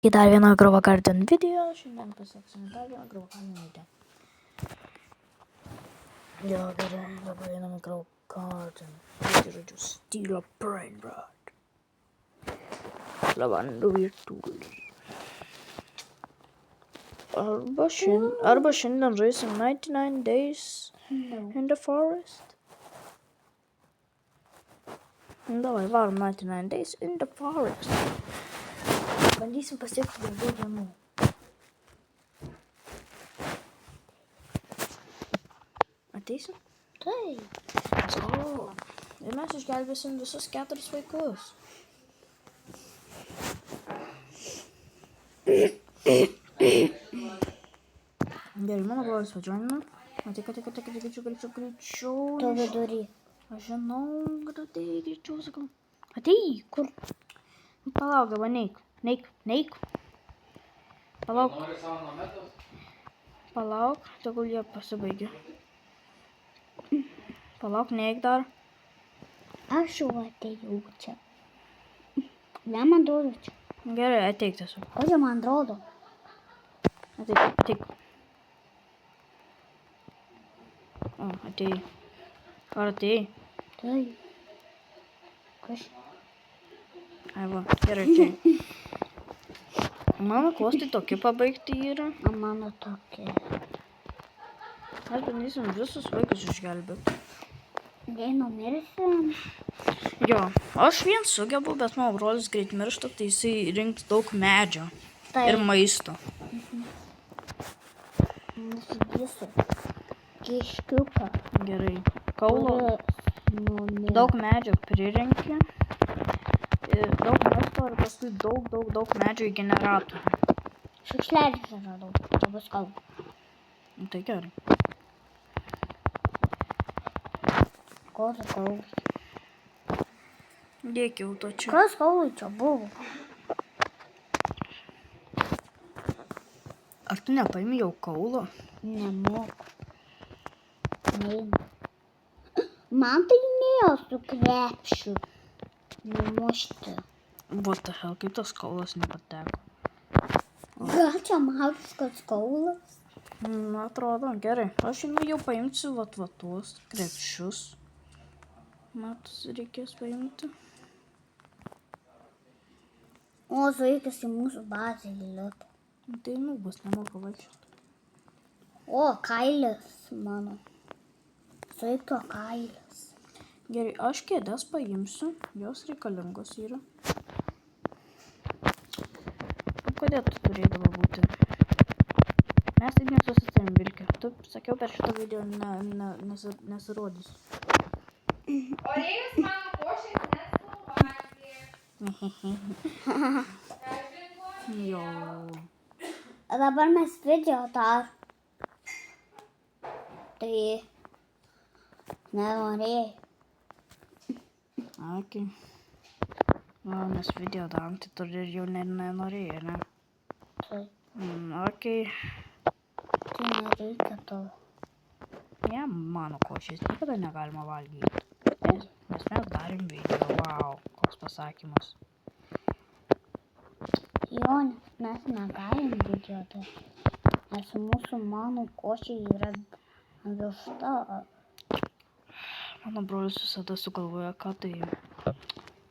Į dar vieną Grow a Garden video. Šiandien pasieksime dar vieną Grow a Garden video. Jo, gerai, dabar einame Grow a Garden. Tai žodžiu Steel Brain Rod. Lavandų virtuvės. Arba šiandien žaisim 99 Days in the Forest. Davai, varom 99 Days in the Forest. Bandysim pasiekti daugiau dienų. Ateisim? Taip. O, ir mes išgelbėsim visus 4 vaikus. Gerai, mano brolis važiuojame. Ateik, greičiau. Tu vidury. Aš žinau, kad ateik, greičiau, sakau. Ateik, kur? Palauk, va, neik. Palauk, tegul jie pasibaigia. Palauk, neik dar. Aš jau atėjau čia. Ne, man atrodo čia. Gerai, ateik tiesiog. O čia man atrodo. Ateik. O, atėjai. Ar atėjai? Taip. Kas? Ai va, gerai, atėjai. Mano klostai tokie pabaigti yra. O mano tokia. Mes bandysim visus vaikus išgelbėti. Jei numirsim. Jo, aš vien sugebu, bet mano brolis greit miršta, tai jisai rinks daug medžio ir maisto. Nusigysiu. Kiškiuką. Gerai, kaulo, Numirė. daug medžio prirenki, daug maisto ir paskui daug medžio į generatorių. Šiukšlelis radau. Čia bus kalba. Nu, tai gerai. Ko su kaulu? Dėk jau to čia. Kas kaulu čia buvo? Ar tu nepaimi jau kaulo? Nemoku. Neina. Man tai nėjo su krepšiu. Numušti. What the hell, kaip tas kaulas nepateko? Gal čia magiškas kaulas? Atrodo, gerai. Aš jau paimsiu va tuos krepšius. Matus reikės paimti. O, zuikis į mūsų bazę įlipo. Tai bus nemoka vaikščioti. O, kailis mano. Zuikio kailis. Gerai, aš kėdes paimsiu. Jos reikalingos yra. Kodėl tu turėdavo būti? Mes taip nesusitarim, Vilke. Tu sakiau, per šitą video nesirodys. Orėjus mano košės nesuvalgė. Jo. O dabar mes video dar. Tai nenorėjai. Ok. O, mes video darom, tai tu ir jau nenorėjai, ne? Tai Ok. nereikia to. Ne, mano košės niekada negalima valgyti. Nes mes darėm video. Wow, koks pasakymas. Jo, mes negalim video tai. Nes mūsų mano košė yra višta. Mano brolis visada sugalvoja, ką tai.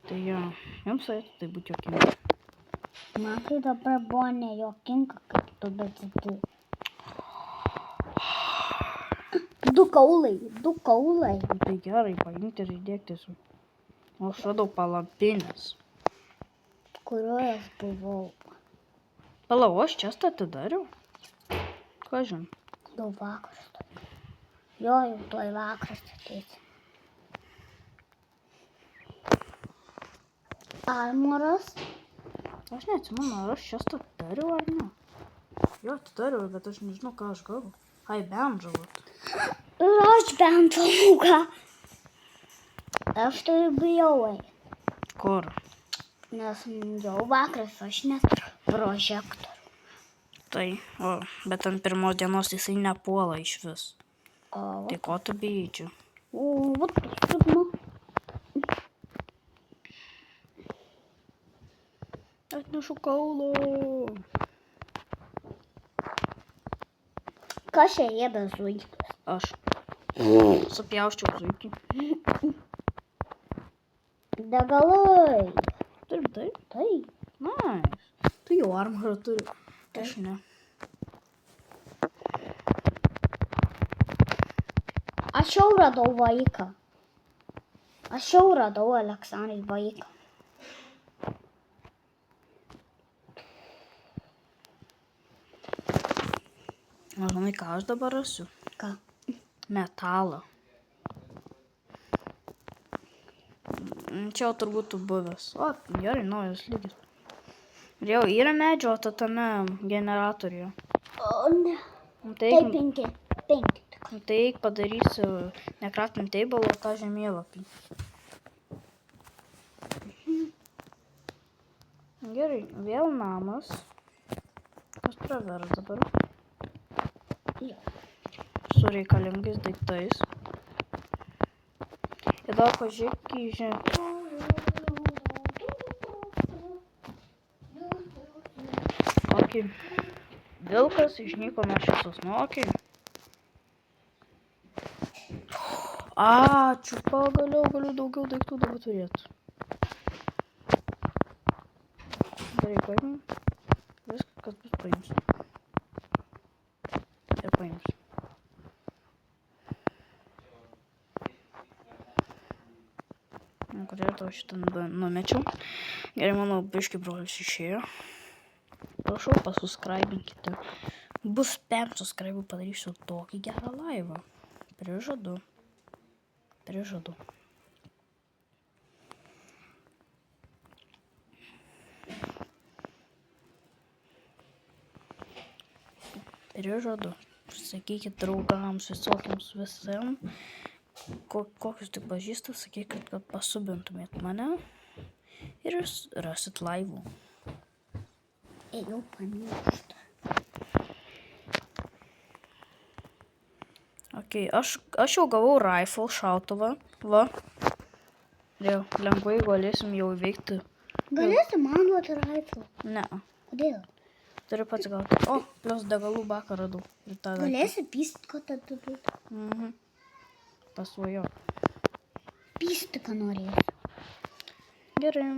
Tai jo, jums tai būtų jokinga. Man tai dabar buvo nejokinga, kaip tu besiti. Du kaulai. Tai gerai, paimti ir įdėkti su. O aš radau palapinės. Kurioje aš buvau. Palau, aš čia atidariau. Ką žin? Jau vakaras. Jo, jau tuoj vakaras ateis. Armoras. Aš neatsimenu, ar aš čia atidariau ar ne. Jo, atidariau, bet aš nežinau, ką aš gavau. Ai, bendžavot. Ir aš bent ką. Aš tai bijau. Kur? Nes jau vakaras aš neturiu prožektorių. Tai, bet ant pirmos dienos jisai nepuola iš vis. O, Tai ko tu bijai čia? vat pirma. Aš atnešu kaulo. Kas čia ėda zuikius? Aš. Supjauščiau zuikį. Degalai. Turim tai? Taip. Nice. Tu jau armorą turi. Aš ne. Aš jau radau vaiką. Aš jau radau Aleksandrai vaiką. Žinai, ką aš dabar rasiu? Ką? Metalą. Čia jau turbūt buvęs. O, gerai, naujas lygis. Ir jau yra medžiota tame generatoriuje. O, ne. Tai Tai 5. Tai padarysiu ne crafting table, o tą žemėlapį. Gerai, vėl namas. Kas pravers dabar? Jo. Su reikalingais daiktais. Ir dar pažiūrėk į Ok. Vilkas išnyko nuo šviesos. Nu, ok. Ačiū, pagaliau galiu daugiau daiktų dabar turėti. Gerai, paimim. Viską, kas bus, paimsiu. Ir paimsiu. Kodėl tau šitą numečiau? Gerai, mano biški brolis išėjo. Prašau, pasuskraibinkite. Bus 5 subscribų, padarysiu tokį gerą laivą. Prižadu. Prižadu. Prižadu. Sakykit draugams, visokiams visam. Kokius tik pažįstat, sakykit, kad pasubintumėt mane. Ir jūs rasit laivų. Ėjau pamirštą. Ok, aš jau gavau rifle šautuvą. Va. Jau lengvai galėsim jau įveikti. Galėsi man duoti rifle? Ne. Kodėl? Turiu pats gauti. O, plus degalų baką radau. Galėsi pystką tada duoti? Mhm. Pasvajo. Pystką norėsiu. Gerai.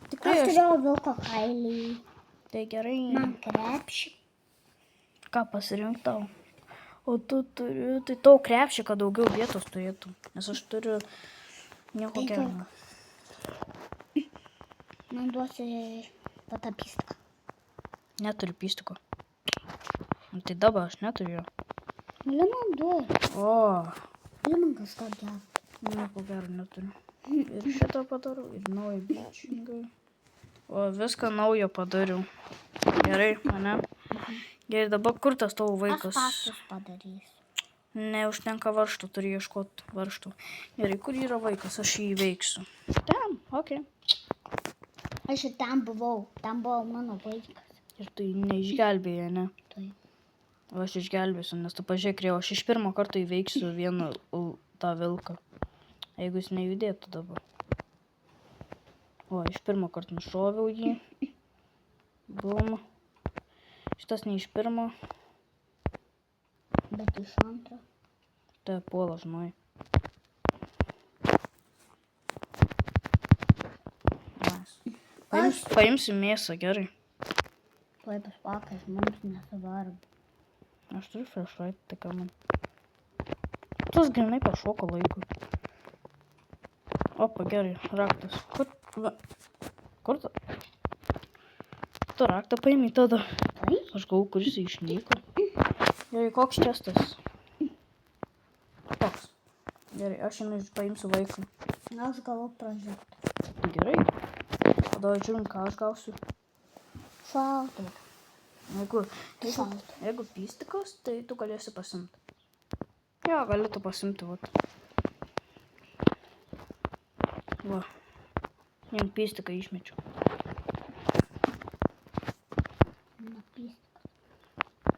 Tikrai Aš turėjau vilko kailį. Tai gerai. Man krepšį. Ką pasirink tau? O tu turi, tai tau krepšį, kad daugiau vietos turėtų. Nes aš turiu nieko gero. Man duosi patą pystką. Neturiu pystiko. Tai dabar aš neturiu. Gali man duoti. O, Gali man kažką gerą. nieko gero neturiu. Ir šitą padarau, ir naują bičingą. O, viską naujo padariau. Gerai, ane? Gerai, dabar kur tas tavo Aš vaikas? pasus padarysiu. Neužtenka varžtų, turi ieškoti varžtų. Gerai, kur yra vaikas, aš jį įveiksiu. Ten, ok. Aš ir ten buvau. Ten buvo mano vaikas. Ir tu jį neišgelbėjai, ne? Taip. O aš išgelbėsiu, nes tu pažiūrėk, aš iš pirmo karto įveiksiu vieną tą vilką. Jeigu jis nejudėtų dabar. O, iš pirmo karto nušoviau jį. Bum. Šitas ne iš pirmo. Bet iš antro. Tai puola, žinai. Paimsiu mėsą, gerai. Tuoj paspakas mums nesuvarbu. Aš turiu flashlight, tai ką man. Tas grinai pašoko laikui. Opa, gerai, raktas. Kur tu? Tu raktą paimi tada. Taip? Aš galvoju, kuris išnyko. Gerai, koks čestas? Toks. Gerai, aš šiandien paimsiu vaiką. Aš gavau prožektą. Gerai. Tada žiūrim, ką aš gausiu. Šaltą. Jeigu pystikas, tai tu galėsi pasimti. Jo, gali tu pasimti, vat. Va. Jam pystiką išmečiau. Mano pystkas.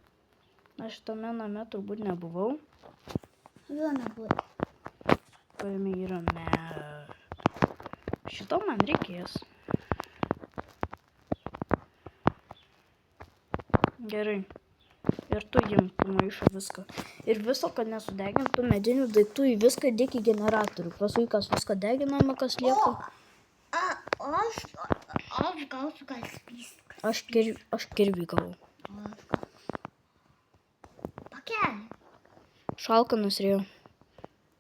Aš tame name turbūt nebuvau. Jo nebuvo. Kuriame yra Šito man reikės. Gerai. Ir tu imk maišą viską. Ir viso, kad nesudegintų medinių daiktų, į viską dėk į generatorių. Paskui, kas viską deginama, kas lieka. Aš gausiu gal spyską. Aš kirvį gavau. Pakelį. Šalką nusrėjau.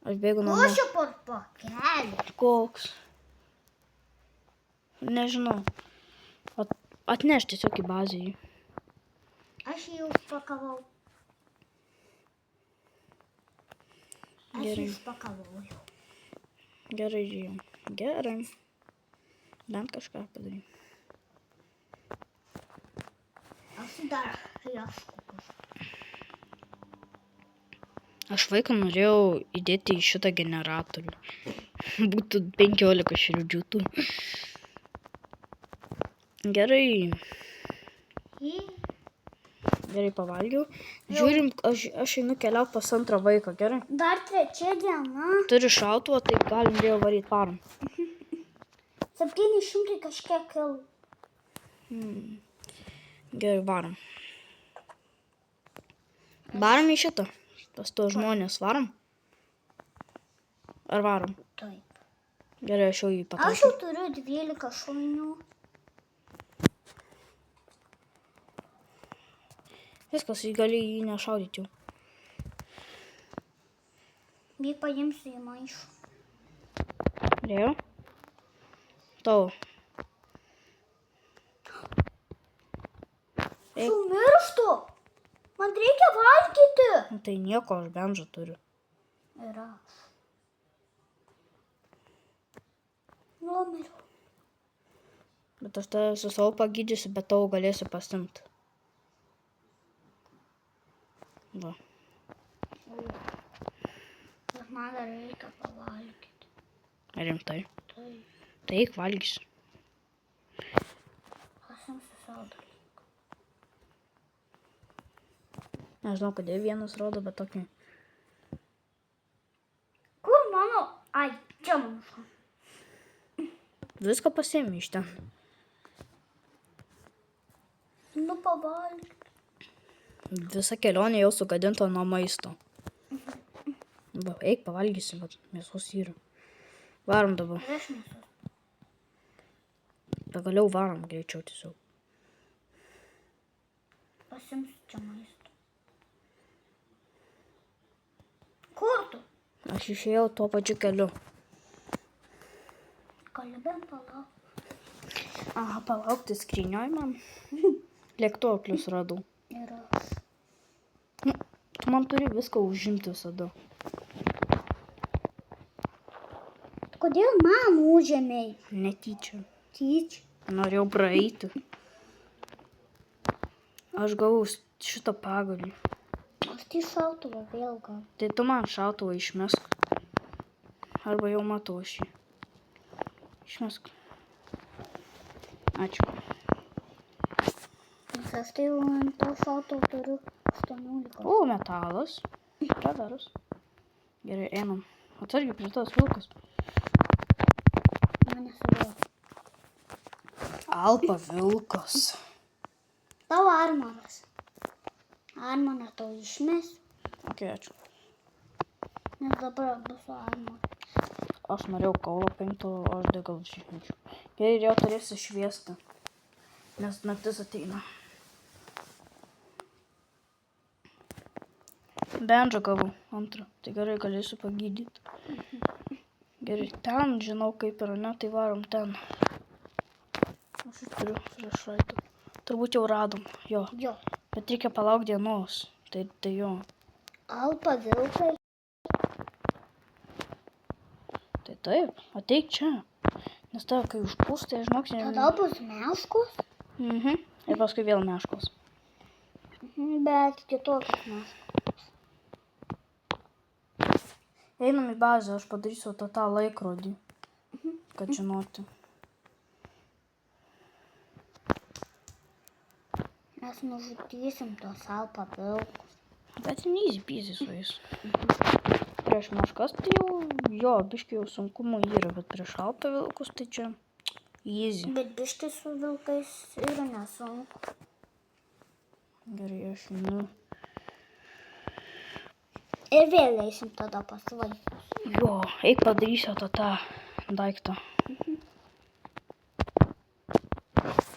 Aš bėgu namo. Košė por pakelį. Koks? Nežinau. Atneš tiesiog į bazę jį. Aš jį užpakavau. Aš jį Gerai. užpakavau jau. Gerai, žiūrėjau. Gerai. Bent kažką padarai. Aš dar ieškau kažką. Aš vaiką norėjau įdėti į šitą generatorių. Būtų 15 širdžių tų. Gerai. Gerai pavalgiau. Žiūrim, aš einu keliauti pas antrą vaiką, gerai? Dar trečia diena. Turi šautuvą, tai galim vėl varyti varom. 700 kažkiek jau. Gerai, varom. Varom į šitą. Pas to žmonės varom. Ar varom? Taip. Gerai, aš jau jį Aš patraukiu. jau turiu 12 šunių. Viskas, gali jį nešaudyti jau. Jį paimsiu į maišą. Dėjau? Tau. Sumirštu. Man reikia valgyti. Tai nieko, aš bendžą turiu. Ir aš. Numeriu. Bet aš tave su savo pagydysiu, bet tau galėsiu pasimti. Va. Bet man dar reikia pavalgyti. Rimtai. Tai Tai eik valgysi. pasimsiu savo dalyką. Nežinau, kodėl vienas rodo, bet tokį. Kur mano? Ai, čia mano. Viską pasiėmė iš ten. Nu pavalgyti. Visa kelionė jau sugadinta nuo maisto. Va, eik pavalgysi, bet mėsos yra. Varom dabar. Ir aš nesu. Pagaliau varom greičiau tiesiog. Pasimsiu čia maisto. Kur tu? Aš išėjau tuo pačiu keliu. Gali bent palauk. Aha, palaukti skrynioj man. Lėktuvoklius radau. Ir aš. Tu man turi viską užimti visada. Kodėl man užėmei? Netyčia. Tyčia. Norėjau praeiti. Aš gavau šitą pagalį. Aš tai šautuvą vėl gal. Tai tu man šautuvą išmesk. Arba jau matau aš jį. Išmesk. Ačiū. Nes aš tai jau ant to šautuvo turiu 18. O, metalas. Radaras. Gerai, einam. Atsargiai prie tos vilkas. Mane suvėl. Alpa vilkas. Tavo armoras. Armorą tau išmesiu, Ok, ačiū. nes dabar bus su armoru. Aš norėjau kaulą paimti, o aš degalus išmečiau. Gerai, ir jau turėsi šviesti. Nes naktis ateina. Bendžą gavau antrą. Tai gerai, galėsiu pagydyti. Gerai, ten žinau kaip yra, ne, tai varom ten. Aš turiu flashlightą. Turbūt jau radom, jo. Jo. Bet reikia palaukti dienos. Tai jo. Alpa vilkai. Tai taip, ateik čia. Nes tave kai užpūs, tai žinok, Tada bus meškos. Ir paskui vėl meškos. Bet kitokios meškos. Einam į bazę, aš padarysiu tą laikrodį. Kad žinoti. Mes nužudysim tos alpa vilkus. Bet neįsi pysi su jais. Prieš meškas tai jau, jo, biškai jau sunkumų yra, bet prieš alpą vilkus tai čia easy. Bet biškai su vilkais yra nesunku. Gerai, aš einu. Ir vėl eisim tada pas vaikus. Jo, eik padarysiu tą daiktą.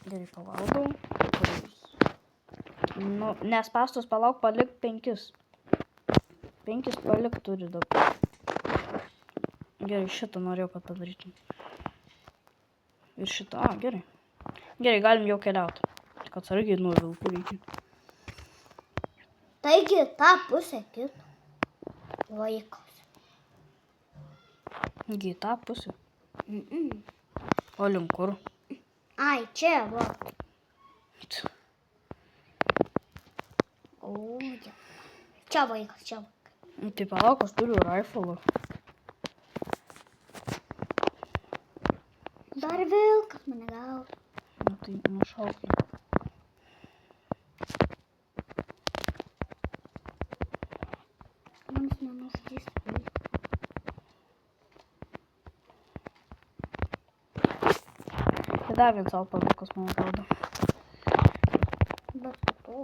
Gerai, pavalgau. Nu, nes pastos palauk, palik 5. 5 palik turi dabar. Gerai, šitą norėjau, kad padarytum. Ir šitą, gerai. Gerai, galim jau keliauti. Tik atsargiai nuo vilkų reikia. Taigi, tą pusę kitą. Vaikas. Gi į tą pusę. O link kur? Ai, čia, va. O, ja. Čia vaikas, čia vaikas. Tai palauk, aš turiu rifle. Dar vilkas mane gaudo. Nu, tai nušaukai. Mums nenužudys. Tai dar vienas alpavikas, man atrodo. Bet to.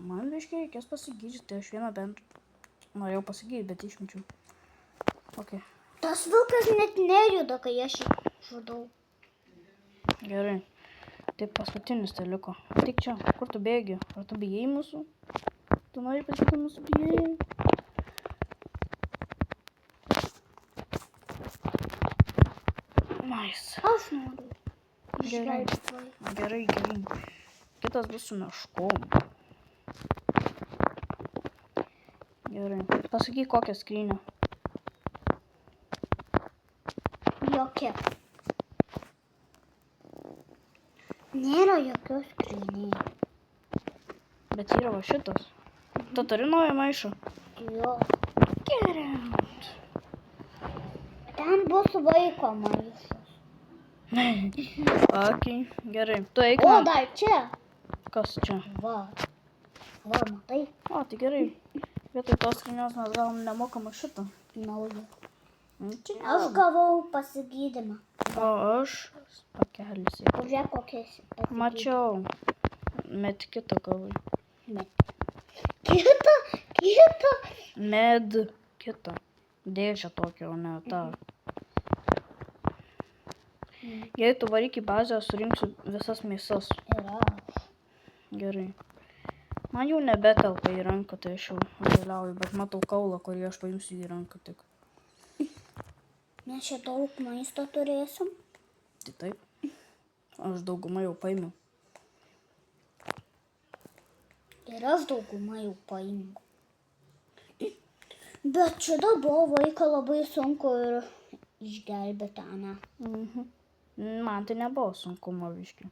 Man reiškia reikės pasigydyti, tai aš vieną bent norėjau pasigydyti, bet išmečiau. Ok, Tas vilkas net nejuda, kai aš jį žudau. gerai. Tai paskutinis tai liko. Tik čia, kur tu bėgi? Ar tu bijai mūsų? Tu nori pasakyti mūsų bijai? Nice. Aš noriu. Gerai. Išgelbėti vaiką. Gerai, gerai. Kitas bus su meškom. Gerai. Pasakyk kokią skrynę. Jokia. Nėra jokios skrynės. Bet yra va šitas. Tu turi naują maišą? Jo. Geriau. Ten bus vaiko maišas. Ok, gerai. Tu eik O, man. dar čia. Kas čia? Va. Va, matai. O, tai gerai. Vietoj tos skrynios mes gavom nemokamą šitą. Nauja. Čia Aš gavau pasigydymą. O aš pakelį sėkiu. Pažiūrėk, kokia esi pasigydymą. Mačiau. Med kitą gavai. Kita. Med kitą. Dėžę tokią, o ne tą. Jei tu varyk į bazę, surinksiu visas mėsas. Yra. Gerai. Man jau nebetelpa į ranką, tai aš jau vėliauju, bet matau kaulą, kurį aš paimsiu į ranką tik. Mes čia daug maisto turėsim. Tai taip. Aš daugumą jau paimiau. Ir aš daugumą jau paimu. Bet čia buvo vaiką labai sunku ir išgelbėti, ane? Man tai nebuvo sunkumo viški.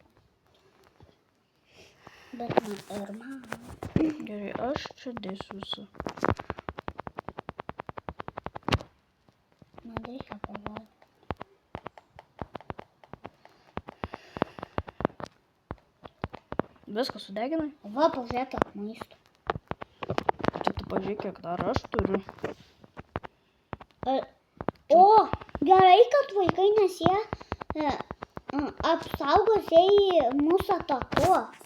Bet ir man. Gerai, aš čia dėsiu visą. Man reikia pavalgyti. Viską sudeginai? Va, pažiūrėk, kiek maisto. Čia tu pažiūrėk, kiek dar aš turiu. O, gerai, kad vaikai, nes jie apsaugos, jei mūsų atakuos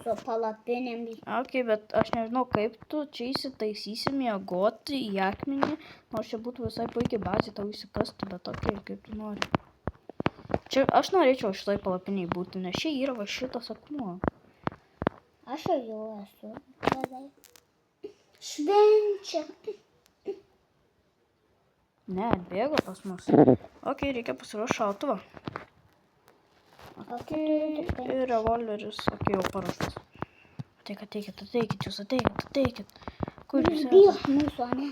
su palapinėmis. Ok, bet aš nežinau, kaip tu čia įsitaisysi miegoti į akmenį, nors čia būtų visai puikiai bazė tau įsikasti, bet ok, kaip tu nori. Čia aš norėčiau šitoj palapiniai būti, nes čia yra va šitas akmuo. Aš jau esu. Beveik. Švenčia. Ne, atbėgo pas mus. Ok, reikia pasiruošti šautuvą. Ok, ir revolveris, ok, jau paruoštas. Ateikit, jūs ateikit. Kur jūs Bijos esate? mūsų, ane?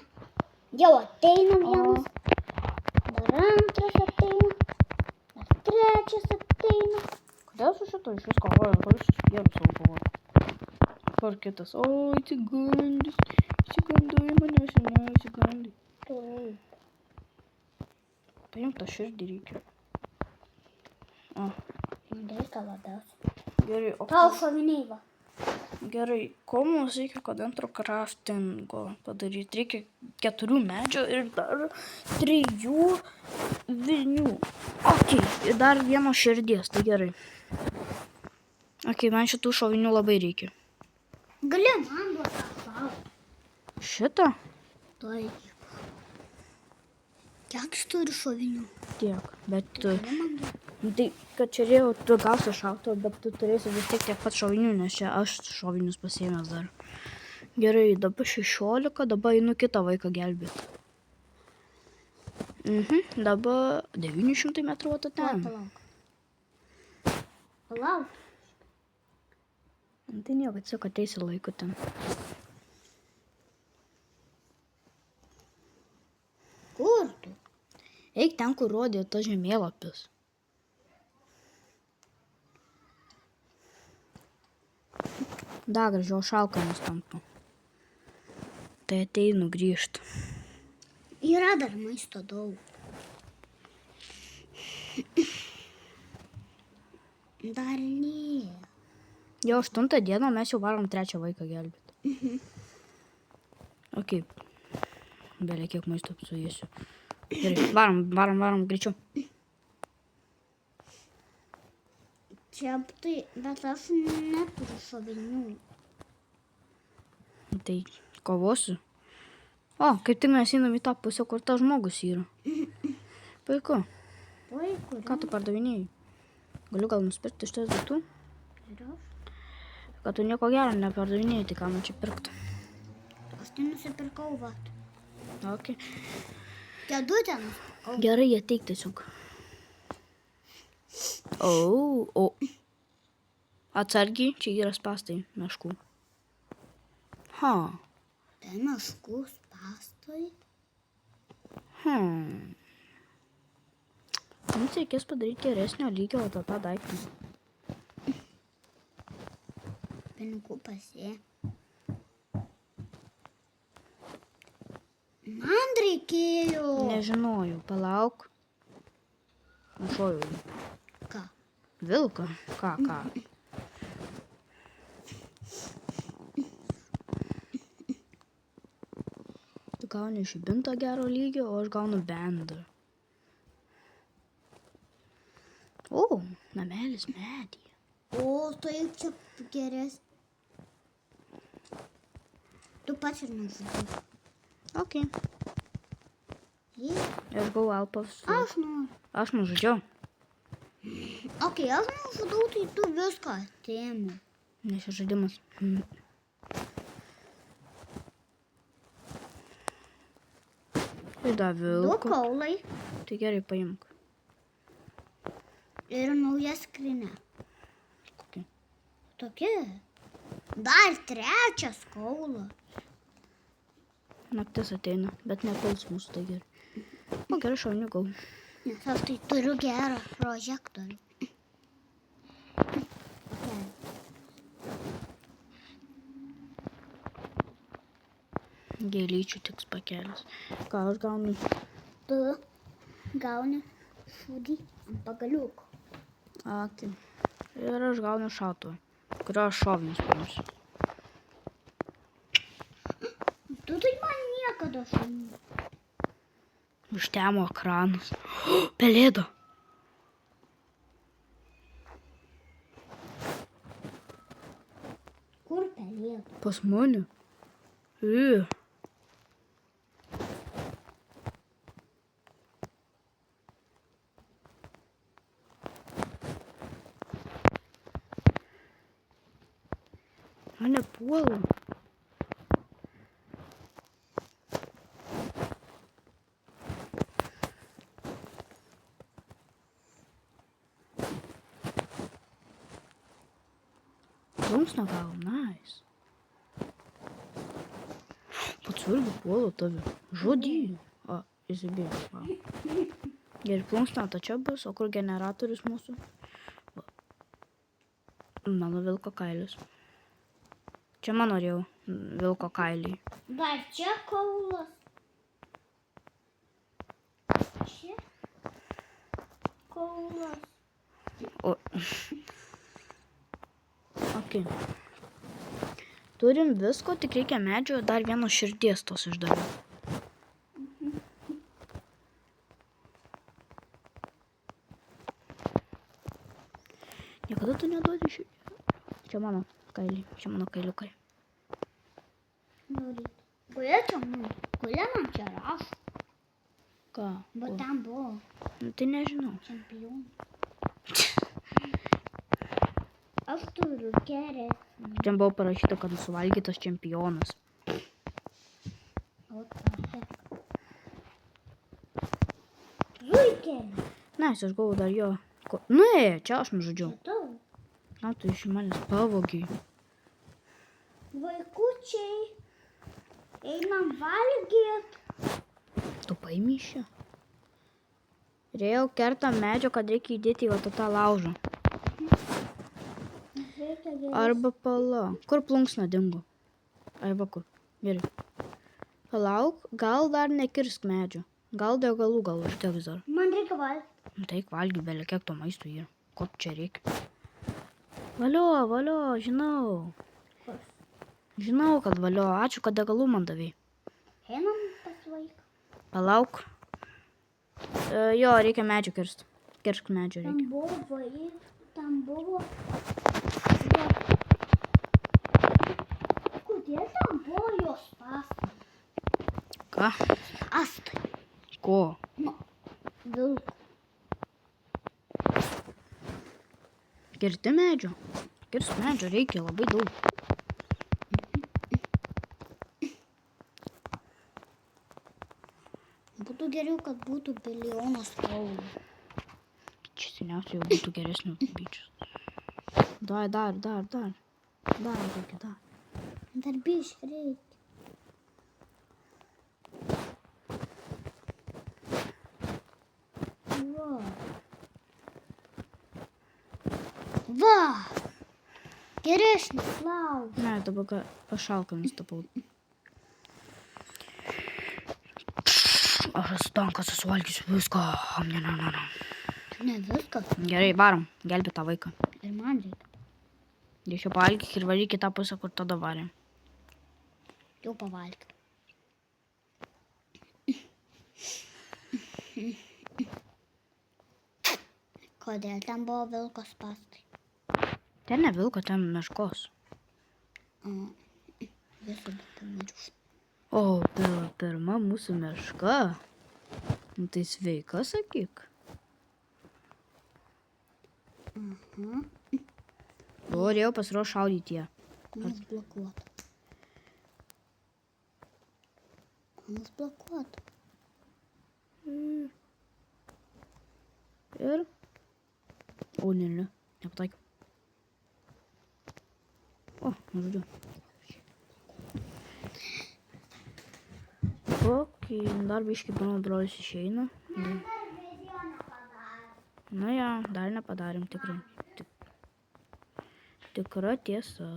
Jau ateina vienas. Dar antras ateina. Dar trečias ateina. Kodėl su šito iš vis kovoja? Ar jūs gerų savo kovoja? Kur kitas? O, įsigandis. Įsigandai mane, seniai įsigandai. Taip. Paimk tą širdį reikia. O, Man reikia labiausiai. gerai, o Tau šoviniai va. Gerai, ko mums reikia, kad antro craftingo padaryti? Reikia 4 medžio ir dar 3 vinių. Ok, ir dar 1 širdies, tai gerai. Ok, man šitų šovinių labai reikia. Gali man duoti apsaugoti. Šitą? Taip. Kiek jis turi šovinių? Tiek, bet tu... Gali man duoti? Tai, kad čia jau tu gausi šautuvą, bet tu turėsi vis tiek tiek pat šovinių, nes čia aš šovinius pasiėmęs dar. Gerai, dabar 16, dabar einu kitą vaiką gelbėti. Dabar 900 metrų va ten. Palauk. Palauk. Tai nieko, tiesiog ateisi laiku ten. Kur tu? Eik ten, kur rodė tas žemėlapis. Dar gražiau šalkamas tampa. Tai ateinu grįžti. Yra dar maisto daug. Dar ne. Jau 8 dieną mes jau varom 3 vaiką gelbėti. Ok. Belia kiek maisto suėsiu. Gerai, varom, greičiau. Čia tai, bet aš neturiu šovinių. Tai kovosiu. O, kaip tik mes einam į tą pusę, kur tas žmogus yra. Puiku. Puiku. Ką tu pardavinėjai? Galiu gal nusipirkti iš tos daiktų? Ir aš? Kad tu nieko gero nepardavinėjai, tai ką man čia pirkti? Aš tai nusipirkau, vat. Ok. Kėdutę nusipirkau. Gerai, ateik tiesiog. O. Atsargiai, čia yra spastai meškų. Ha. Tai meškų spastai. Mums reikės padaryti geresnio lygio tą daiktą. Pinigų pasė. Man reikėjo. Nežinojau, palauk. Nušojau. Ką? Vilką? Ką? Tu gauni žibintą gero lygio, o aš gaunu bendą. O, namelis medyje. O, tai čia geresnis. Tu pats ir nužudai. Ok. Jį. Ir gau alpos. Aš noriu. Aš nužudžiau. Ok, aš nužudau, tai tu viską atėmė. Nes šis žaidimas. Ir dar Du vilko. kaulai Tai gerai, paimk. ir nauja skrinė. Kokia? Tokia. Dar trečias kaulas. Naktis ateina, bet nepuls mūsų, tai gerai. O gerai, šauniu gau. Nes aš tai turiu gerą prožektorių. Gėlyčių tiks pakelis. Ką aš gaunu? Tu gauni šūdį ant pagaliuko. Ok. Ir aš gaunu šautuvą, kurio aš šovinius paimsiu. Tu tai man niekada šūdį. Užtemo ekranas. Pelėda. Kur pelėda? Pas mane. Mane puola. Plunksną gal, nice. Pats irgi puola tave. Žodį. O, įsibėjo. Gerai, plunksna ta čia bus, o kur generatorius mūsų? Va. Mano vilko kailis. Čia mano jau vilko kailiai. Dar čia kaulas. Čia kaulas. O. Ok. Turim visko, tik reikia medžio, dar vienos širdies tos išdaviau. Niekada tu neduodi širdį. Čia mano kailiai, čia mano kailiukai. Norit. Kodėl man čia rašo? Ką? Bet ten buvo Nu, tai nežinau. čempionų. Aš turiu geresnį. Ten buvo parašyta, kad suvalgytas čempionas. O tą hek. Zuikelį. Ne, aš galvoju dar jo. Čia aš nužudžiau. Tau. Na, tu iš manęs pavogiai. Vaikučiai. Einam valgyt. Tu paimi iš čia. Rėjau kertą medžio, kad reikia įdėti į va tą laužą. Reikia geresnį. Arba pala. Kur plunksna dingo? Ai, va kur. Gerai. Palauk, gal dar nekirsk medžio. Gal degalų gal užteks dar. Man reikia valgyti. Nu, tai valgy, belė kiek to maisto yra. Ko čia reikia? Valio, žinau. Žinau, kad valio. Ačiū, kad degalų man davei. Einam pas vaiką. Palauk. Jo, reikia medžio kirst. Kirsk medžio reikia. Tam buvo vaikas. Tam buvo. Kodėl tam buvo jos pastas? Ką? Astai. Ko? Vilk. Kirti medžio. Kirsk medžio reikia labai daug. Būtų geriau, kad būtų milijonas eurų. Čia seniausiai jau būtų geresnių bičius. Dar reikia, dar. Dar biškį reikia. Va! Geresnis laužas. Ne, dabar pašalkomis tapau. Aš esu tam, kad suvalgysiu viską. Ne. Ne viskas. Gerai, varom. Gelbė tą vaiką. Ir man reikia. Reikia pavalgyk ir varyk į tą pusę, kur tada varėm. Jau pavalgyti. Kodėl ten buvo vilkos pastai? Ten ne vilko, ten meškos. Visų pamiršau. O, pirma mūsų meška. Nu, tai sveika, sakyk. Norėjau pasiruošti šaudyti ją. Mums blokuota. Mums blokuota. Ir... O, ne, nepataikiau. O, nužudžiau. Okei, dar biškį mano brolis išeina. Na ja, dar nepadarėm tikrai. Tikra tiesa.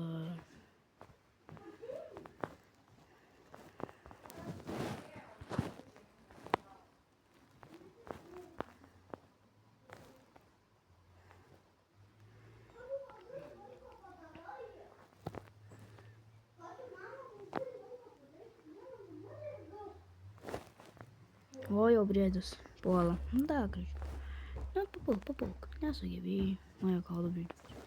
O, jau briedis puola. Da, gražiai. Na, papulk. Nesugebėjai. Mane gaudo briedžiukas.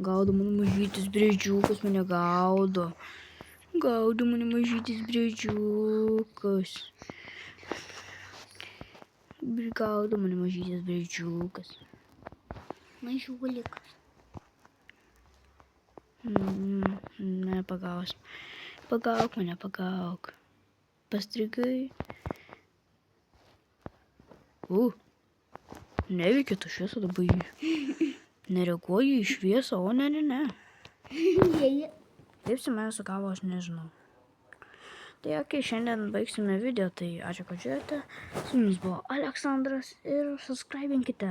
Gaudo mano mažytis briedžiukas, mane gaudo. Gaudo mane mažytis briedžiukas. Gaudo mane mažytis briedžiukas. Mažiulikas. Ne, pagaus. Pagauk mane, pagauk. Pastrigai. Neveikia tu šviesą dabar. Nereaguoju į šviesą, o ne. Kaip su mane sugavo, aš nežinau. Tai okei, šiandien baigsime video, tai ačiū, kad žiūrėjote. Su jumis buvo Aleksandras ir subscribinkite.